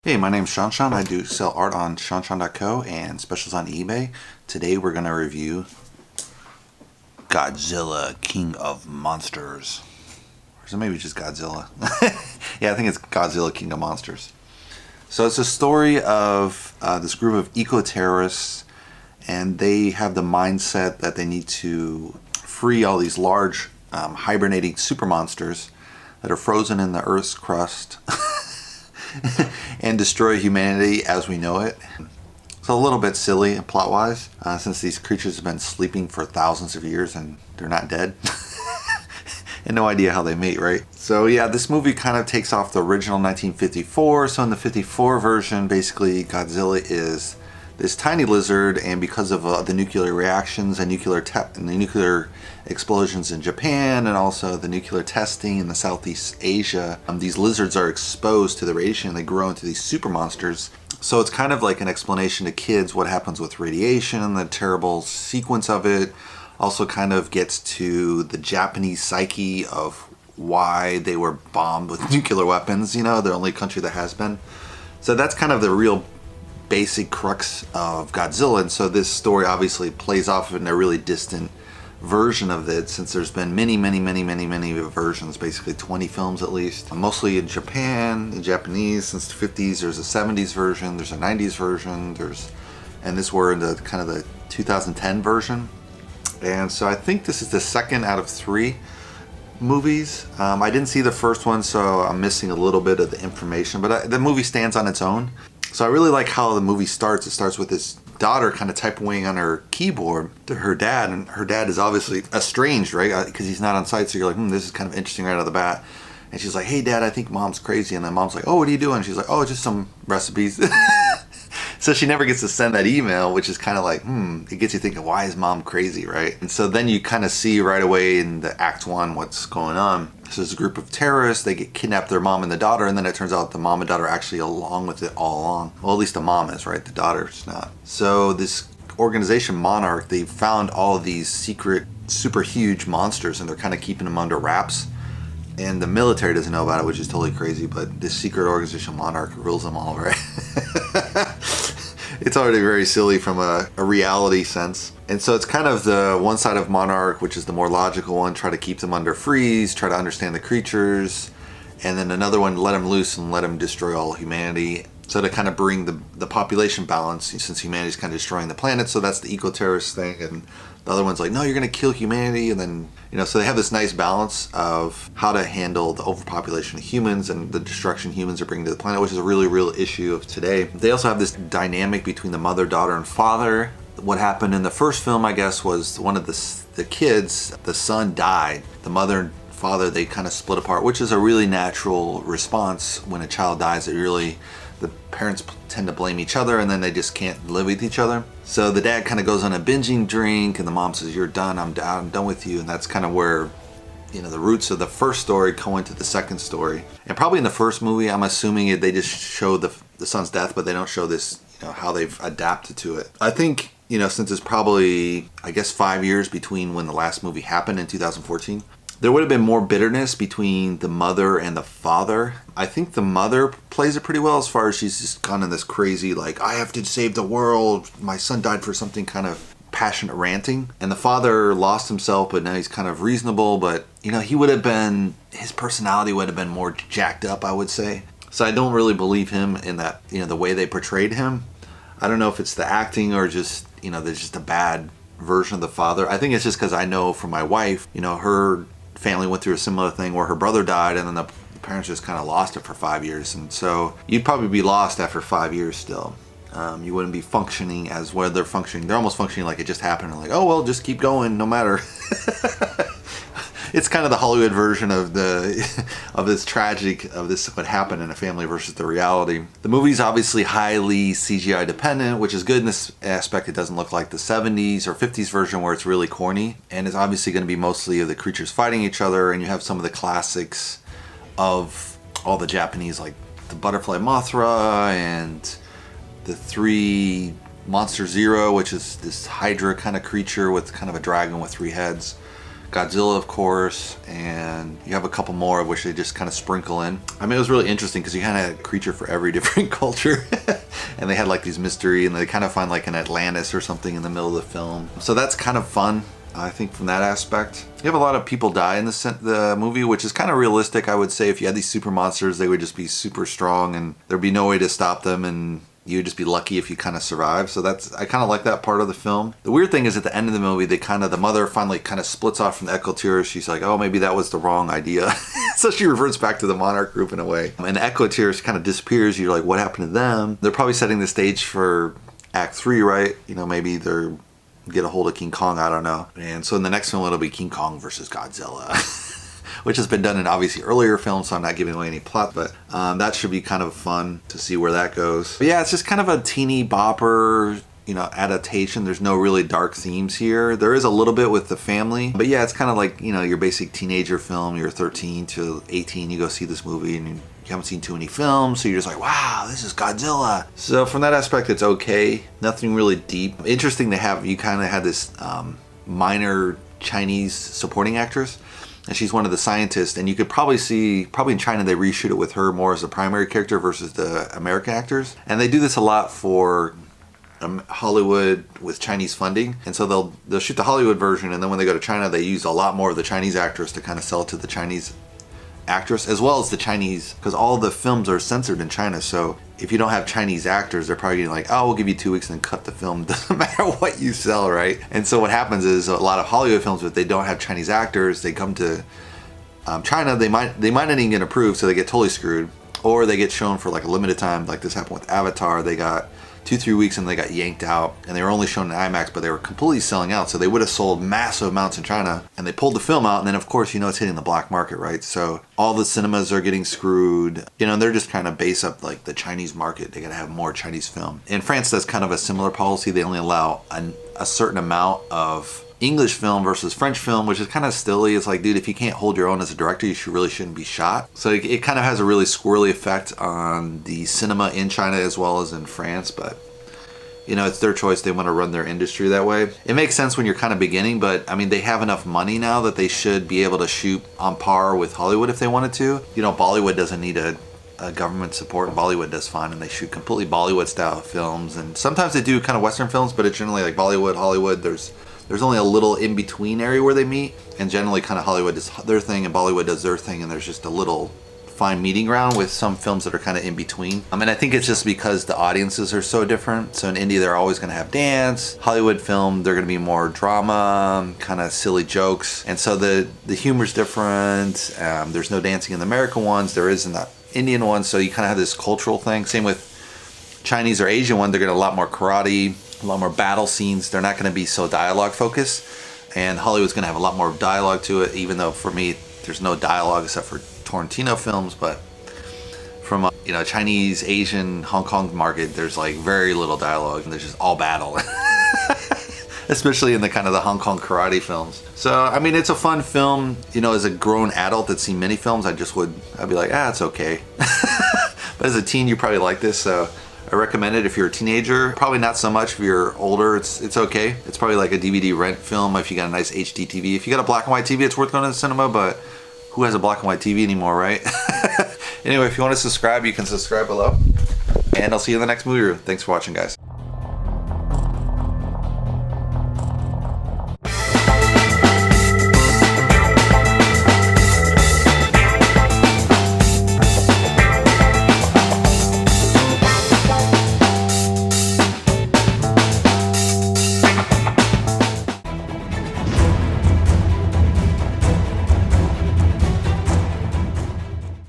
Hey, my name's ShawNshawN. I do sell art on ShawNshawN.co and specials on eBay. Today we're going to review Godzilla, King of Monsters. Or is it maybe just Godzilla? Yeah, I think it's Godzilla, King of Monsters. So it's a story of this group of eco-terrorists, and they have the mindset that they need to free all these large hibernating super monsters that are frozen in the Earth's crust and destroy humanity as we know it. It's a little bit silly plot-wise, since these creatures have been sleeping for thousands of years and they're not dead. And no idea how they mate, right? So yeah, this movie kind of takes off the original 1954. So in the 54 version, basically Godzilla is this tiny lizard, and because of the nuclear reactions and the nuclear explosions in Japan, and also the nuclear testing in the Southeast Asia, these lizards are exposed to the radiation and they grow into these super monsters. So it's kind of like an explanation to kids what happens with radiation and the terrible sequence of it. Also kind of gets to the Japanese psyche of why they were bombed with nuclear weapons, you know, the only country that has been. So that's kind of the real basic crux of Godzilla, and so this story obviously plays off in a really distant version of it, since there's been many versions, basically 20 films at least, mostly in Japan, in Japanese since the 50s. There's a 70s version, there's a 90s version, and this we're in the kind of the 2010 version. And so I think this is the second out of 3 movies. I didn't see the first one, so I'm missing a little bit of the information, but the movie stands on its own. So I really like how the movie starts. It starts with this daughter kind of typing away on her keyboard to her dad, and her dad is obviously estranged, right? Because he's not on site, so you're like, this is kind of interesting right out of the bat. And she's like, hey dad, I think mom's crazy. And then mom's like, oh, what are you doing? She's like, oh, just some recipes. So she never gets to send that email, which is kind of like, it gets you thinking, why is mom crazy, right? And so then you kind of see right away in the Act 1 what's going on. So there's a group of terrorists, they get kidnapped, their mom and the daughter, and then it turns out the mom and daughter are actually along with it all along. Well, at least the mom is, right? The daughter's not. So this organization, Monarch, they found all of these secret, super huge monsters, and they're kind of keeping them under wraps. And the military doesn't know about it, which is totally crazy, but this secret organization, Monarch, rules them all, right? It's already very silly from a reality sense. And so it's kind of the one side of Monarch, which is the more logical one, try to keep them under freeze, try to understand the creatures, and then another one, let them loose and let them destroy all humanity. So to kind of bring the population balance, since humanity's kind of destroying the planet, so that's the eco-terrorist thing. And the other one's like, no, you're going to kill humanity. And then, so they have this nice balance of how to handle the overpopulation of humans and the destruction humans are bringing to the planet, which is a really real issue of today. They also have this dynamic between the mother, daughter, and father. What happened in the first film, I guess, was one of the kids, the son died. The mother and father, they kind of split apart, which is a really natural response when a child dies. The parents tend to blame each other, and then they just can't live with each other. So the dad kind of goes on a binging drink, and the mom says, you're done, I'm done with you. And that's kind of where, the roots of the first story go into the second story. And probably in the first movie, I'm assuming they just show the son's death, but they don't show this, how they've adapted to it. I think, since it's probably, I guess, 5 years between when the last movie happened in 2014, there would have been more bitterness between the mother and the father. I think the mother plays it pretty well, as far as she's just kind of this crazy, like, I have to save the world, my son died for something, kind of passionate ranting. And the father lost himself, but now he's kind of reasonable, but his personality would have been more jacked up, I would say. So I don't really believe him in that, the way they portrayed him. I don't know if it's the acting or just, there's just a bad version of the father. I think it's just because I know from my wife, her family went through a similar thing where her brother died, and then the parents just kind of lost it for 5 years. And so you'd probably be lost after 5 years still. You wouldn't be functioning as where they're functioning. They're almost functioning like it just happened, and like, oh well, just keep going no matter. It's kind of the Hollywood version of this tragedy of this what happened in a family versus the reality. The movie's obviously highly CGI dependent, which is good in this aspect. It doesn't look like the 70s or 50s version where it's really corny, and it's obviously going to be mostly of the creatures fighting each other, and you have some of the classics of all the Japanese, like the butterfly Mothra and the 3 Monster Zero, which is this Hydra kind of creature with kind of a dragon with 3 heads. Godzilla, of course, and you have a couple more of which they just kind of sprinkle in. I mean, it was really interesting because you kind of had a creature for every different culture. And they had like these mystery, and they kind of find like an Atlantis or something in the middle of the film. So that's kind of fun, I think, from that aspect. You have a lot of people die in the movie, which is kind of realistic. I would say if you had these super monsters, they would just be super strong and there'd be no way to stop them, and you would just be lucky if you kind of survive. So I kind of like that part of the film. The weird thing is at the end of the movie, the mother finally kind of splits off from the Echo Tears. She's like, oh, maybe that was the wrong idea. So she reverts back to the Monarch group in a way. And the Echo Tears kind of disappears. You're like, what happened to them? They're probably setting the stage for Act 3, right? You know, maybe they're get a hold of King Kong, I don't know. And so in the next film, it'll be King Kong versus Godzilla. Which has been done in obviously earlier films, so I'm not giving away any plot, but that should be kind of fun to see where that goes. But yeah, it's just kind of a teeny bopper, you know, adaptation. There's no really dark themes here. There is a little bit with the family, but yeah, it's kind of like, you know, your basic teenager film. You're 13 to 18, you go see this movie and you haven't seen too many films, so you're just like, wow, this is Godzilla. So from that aspect, it's okay. Nothing really deep. Interesting to have, you kind of had this minor Chinese supporting actress, and she's one of the scientists, and you could probably see, in China they reshoot it with her more as a primary character versus the American actors. And they do this a lot for Hollywood with Chinese funding, and so they'll shoot the Hollywood version, and then when they go to China they use a lot more of the Chinese actors to kind of sell it to the Chinese actress as well as the Chinese, because all the films are censored in China. So if you don't have Chinese actors, they're probably getting like, oh, we'll give you 2 weeks and then cut the film. Doesn't matter what you sell, right? And so what happens is a lot of Hollywood films, if they don't have Chinese actors, they come to China, they might not even get approved, so they get totally screwed, or they get shown for like a limited time. Like this happened with Avatar. They got 2-3 weeks and they got yanked out, and they were only shown in IMAX, but they were completely selling out. So they would have sold massive amounts in China, and they pulled the film out, and then of course, you know, it's hitting the black market, right? So all the cinemas are getting screwed, you know, and they're just trying to base up like the Chinese market. They gotta have more Chinese film. And France does kind of a similar policy. They only allow a certain amount of English film versus French film, which is kind of silly. It's like, dude, if you can't hold your own as a director, you really shouldn't be shot. So it kind of has a really squirrely effect on the cinema in China as well as in France, but you know, it's their choice. They want to run their industry that way. It makes sense when you're kind of beginning, but I mean, they have enough money now that they should be able to shoot on par with Hollywood if they wanted to. You know, Bollywood doesn't need a government support. Bollywood does fine, and they shoot completely Bollywood style films. And sometimes they do kind of Western films, but it's generally like Bollywood, Hollywood. There's only a little in between area where they meet, and generally kind of Hollywood does their thing and Bollywood does their thing, and there's just a little fine meeting ground with some films that are kind of in between. I mean, I think it's just because the audiences are so different. So in India, they're always going to have dance. Hollywood film, they're going to be more drama, kind of silly jokes. And so the humor's different. There's no dancing in the American ones. There is in the Indian ones. So you kind of have this cultural thing. Same with Chinese or Asian one. They're going to a lot more karate, a lot more battle scenes. They're not going to be so dialogue focused. And Hollywood's going to have a lot more dialogue to it, even though for me, there's no dialogue except for Tarantino films. But from you know, Chinese, Asian, Hong Kong market, there's like very little dialogue, and there's just all battle. Especially in the kind of the Hong Kong karate films. So I mean, it's a fun film. You know, as a grown adult that's seen many films, I'd be like, it's okay. But as a teen, you probably like this, so I recommend it if you're a teenager. Probably not so much if you're older. It's okay. It's probably like a DVD rent film if you got a nice HD TV. If you got a black and white TV, it's worth going to the cinema, but who has a black and white TV anymore, right? Anyway, if you want to subscribe, you can subscribe below. And I'll see you in the next movie review. Thanks for watching, guys.